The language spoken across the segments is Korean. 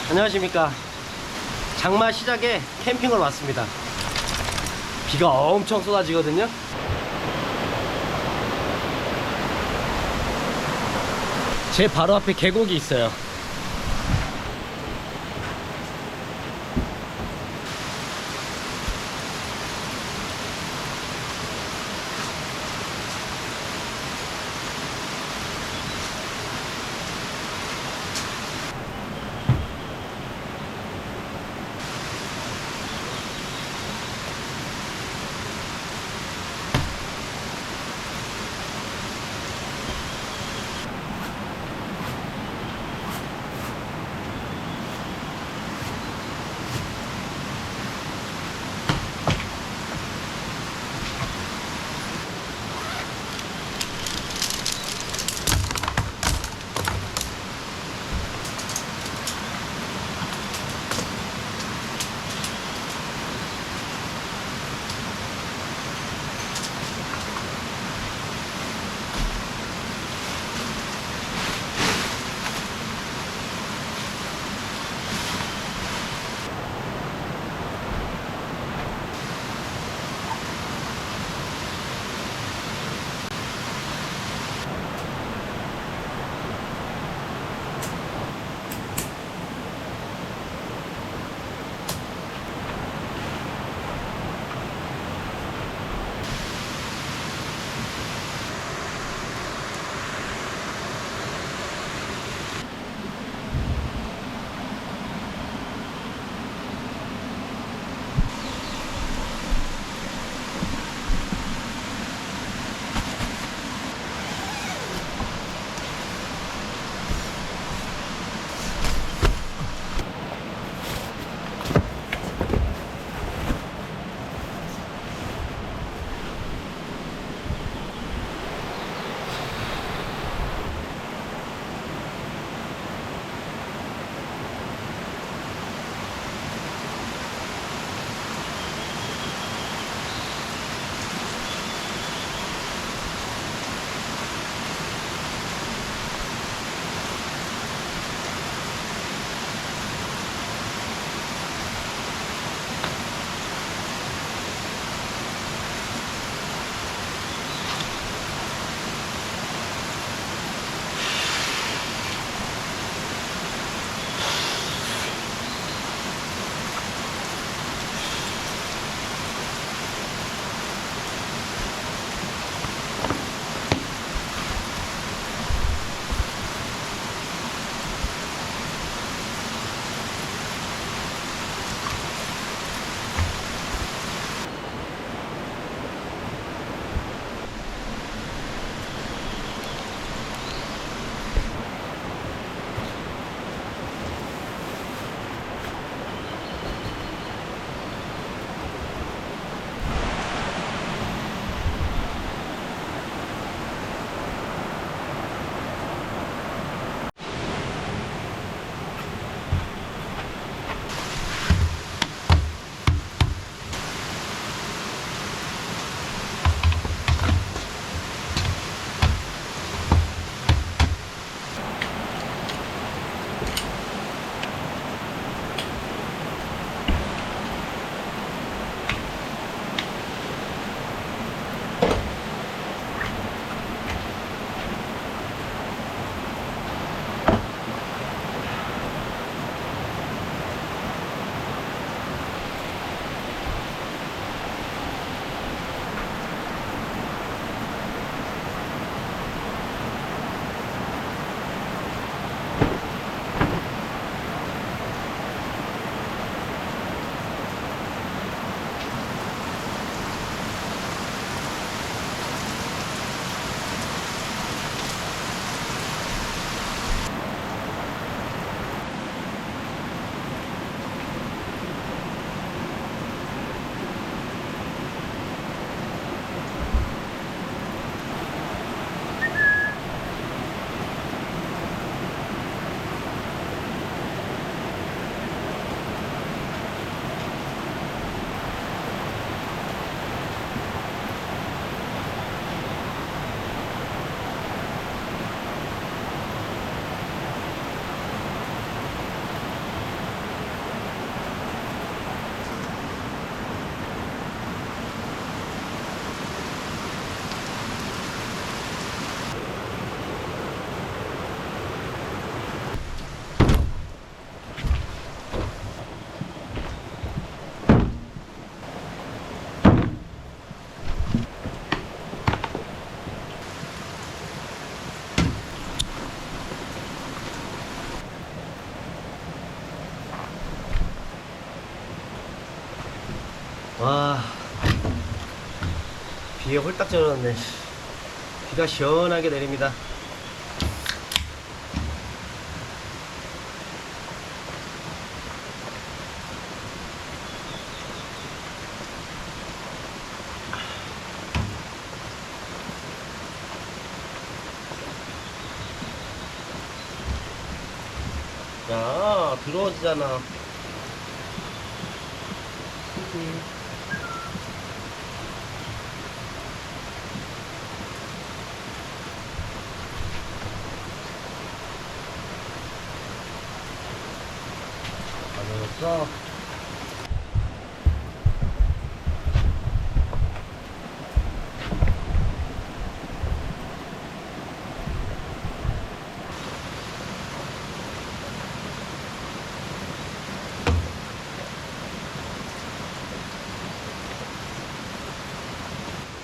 안녕하십니까. 장마 시작에 캠핑을 왔습니다. 비가 엄청 쏟아지거든요. 제 바로 앞에 계곡이 있어요. 비에 홀딱 젖었네. 비가 시원하게 내립니다. 야, 들어오지잖아. 안 오셨어?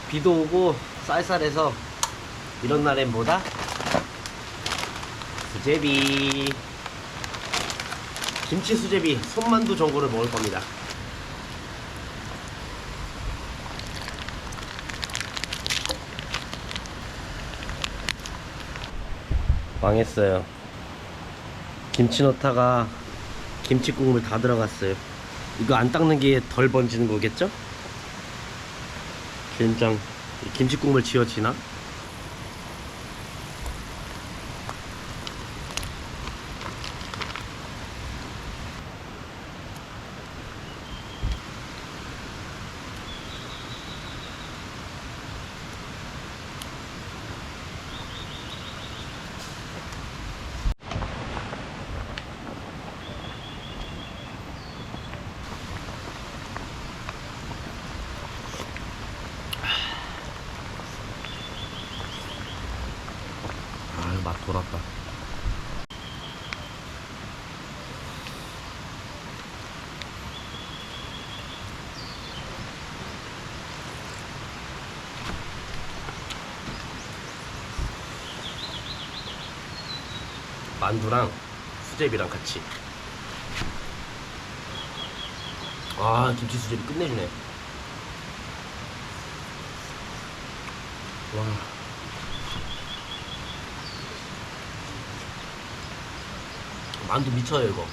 비도 오고 쌀쌀해서 이런 날엔 뭐다? 수제비. 김치 수제비, 손만두 전골을 먹을 겁니다. 망했어요. 김치 넣다가 김치 국물 다 들어갔어요. 이거 안 닦는 게 덜 번지는 거겠죠? 된장, 김치 국물 지워지나? 아, 맛 돌았다. 만두랑 수제비랑 같이. 아, 김치 수제비 끝내주네. 와. 만두 미쳐요, 이거.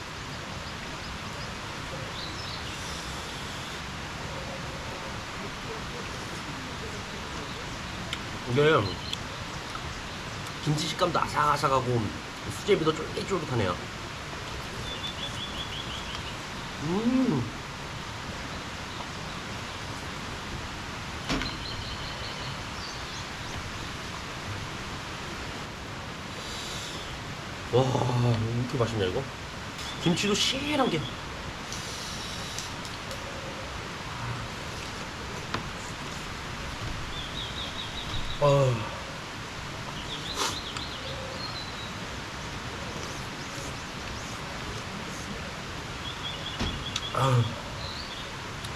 이게 김치 식감도 아삭아삭하고 수제비도 쫄깃쫄깃하네요. 와, 왜 이렇게 맛있냐 이거? 김치도 실한 게.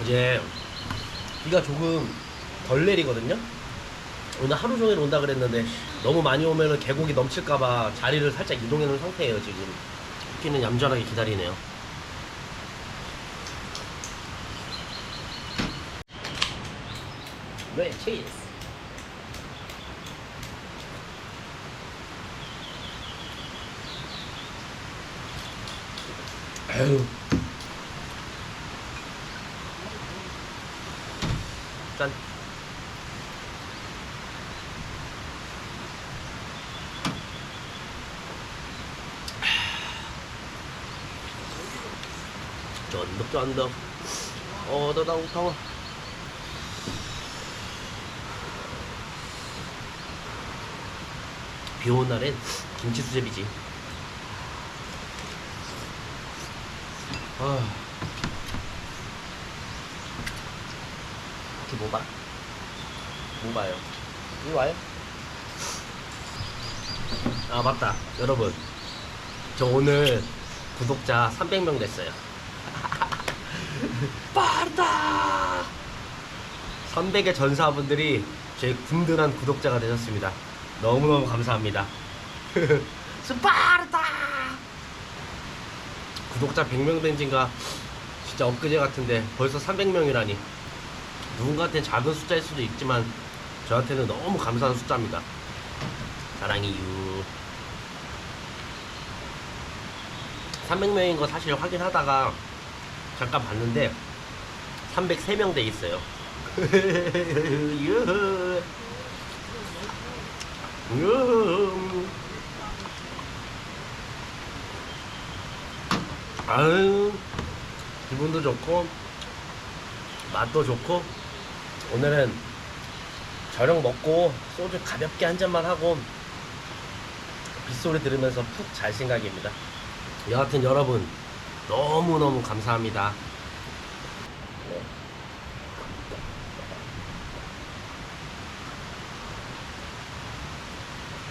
이제 비가 조금 덜 내리거든요. 오늘 하루 종일 온다 그랬는데 너무 많이 오면은 계곡이 넘칠까봐 자리를 살짝 이동해 놓은 상태예요. 지금 토끼는 얌전하게 기다리네요. 네, 치즈. 아유. 짠. 쫀득쫀득. 더다우타워. 비 오는 날엔 김치 수제비지. 혹시 뭐 봐? 뭐 봐요? 이리 와요? 아, 맞다. 여러분, 저 오늘 구독자 300명 됐어요. 빠르다. 300의 전사분들이 제 든든한 구독자가 되셨습니다. 너무너무 감사합니다. 스파르타. 구독자 100명 된 지가 진짜 엊그제 같은데 벌써 300명이라니. 누군가한테는 작은 숫자일 수도 있지만 저한테는 너무 감사한 숫자입니다. 사랑해요. 300명인 거 사실 확인하다가 잠깐 봤는데 303명 돼 있어요. 아유, 기분도 좋고 맛도 좋고. 오늘은 저녁 먹고 소주 가볍게 한 잔만 하고 빗소리 들으면서 푹 잘 생각입니다. 여하튼 여러분 너무너무 감사합니다.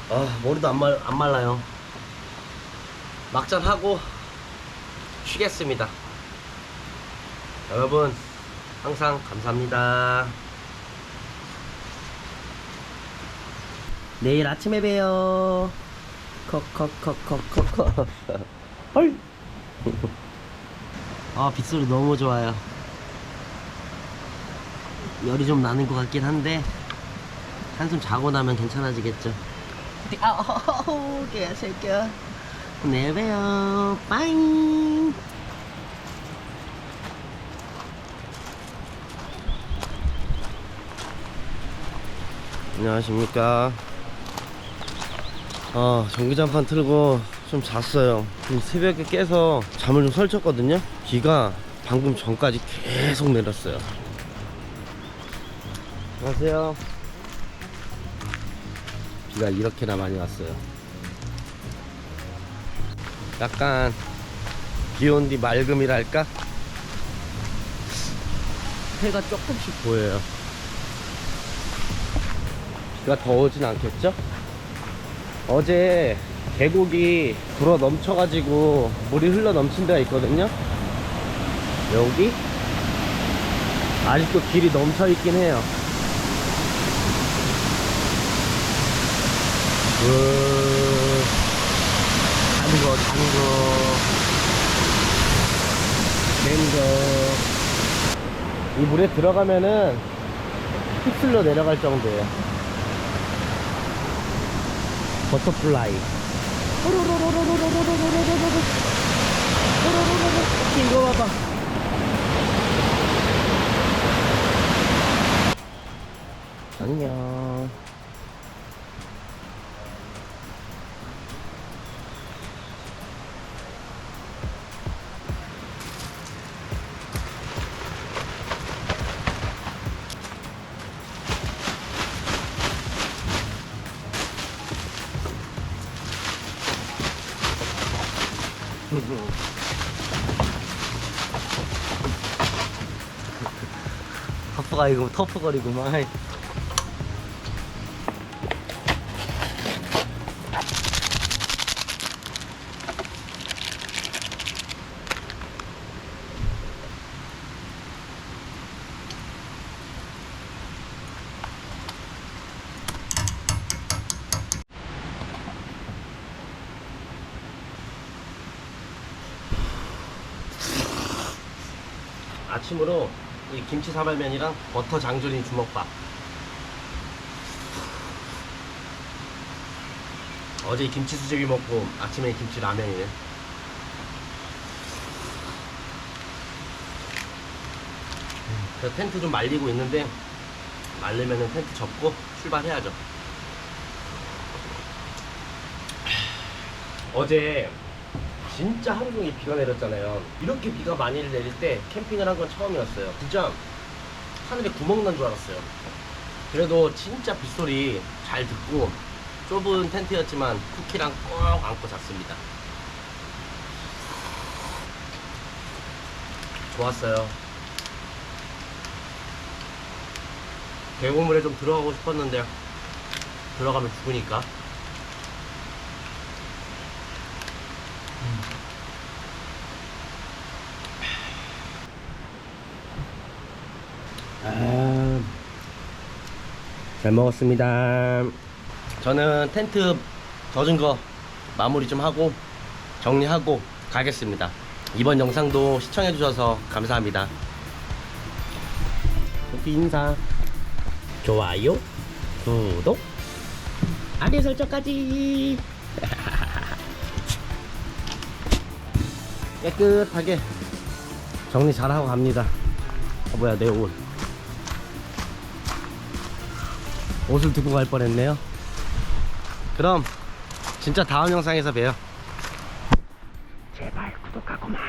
아, 머리도 안 말라요. 막잔하고 쉬겠습니다. 여러분 항상 감사합니다. 내일 아침에 봬요. 컥컥컥컥컥. 헐. 아, 빗소리 너무 좋아요. 열이 좀 나는 것 같긴 한데 한숨 자고 나면 괜찮아지겠죠. 아우, 개새끼야. 내일 봬요. 빠잉. 안녕하십니까. 전기장판 틀고 좀 잤어요. 새벽에 깨서 잠을 좀 설쳤거든요. 비가 방금 전까지 계속 내렸어요. 안녕하세요. 비가 이렇게나 많이 왔어요. 약간 비 온 뒤 맑음이랄까? 해가 조금씩 보여요. 비가 더 오진 않겠죠? 어제 계곡이 불어 넘쳐가지고 물이 흘러 넘친 데가 있거든요. 여기 아직도 길이 넘쳐 있긴 해요. 이 물에 들어가면은 휩쓸려 내려갈 정도예요. 버터플라이. 이거 봐봐. 안녕. 터프가 이거 터프거리구만. 아침으로 이 김치 사발면이랑 버터 장조림 주먹밥. 어제 김치 수제비 먹고 아침에 김치 라면이네. 그래서 텐트 좀 말리고 있는데 말리면은 텐트 접고 출발해야죠. 어제 진짜 하루 종일 비가 내렸잖아요. 이렇게 비가 많이 내릴 때 캠핑을 한 건 처음이었어요. 진짜 하늘에 구멍 난 줄 알았어요. 그래도 진짜 빗소리 잘 듣고 좁은 텐트였지만 쿠키랑 꼭 안고 잤습니다. 좋았어요. 계곡물에 좀 들어가고 싶었는데 들어가면 죽으니까. 잘 먹었습니다. 저는 텐트 젖은 거 마무리 좀 하고 정리하고 가겠습니다. 이번 영상도 시청해주셔서 감사합니다. 인사, 좋아요, 구독, 알림 설정까지. 깨끗하게 정리 잘하고 갑니다. 뭐야, 내 옷을 두고 갈 뻔했네요. 그럼 진짜 다음 영상에서 봬요. 제발 구독하고만.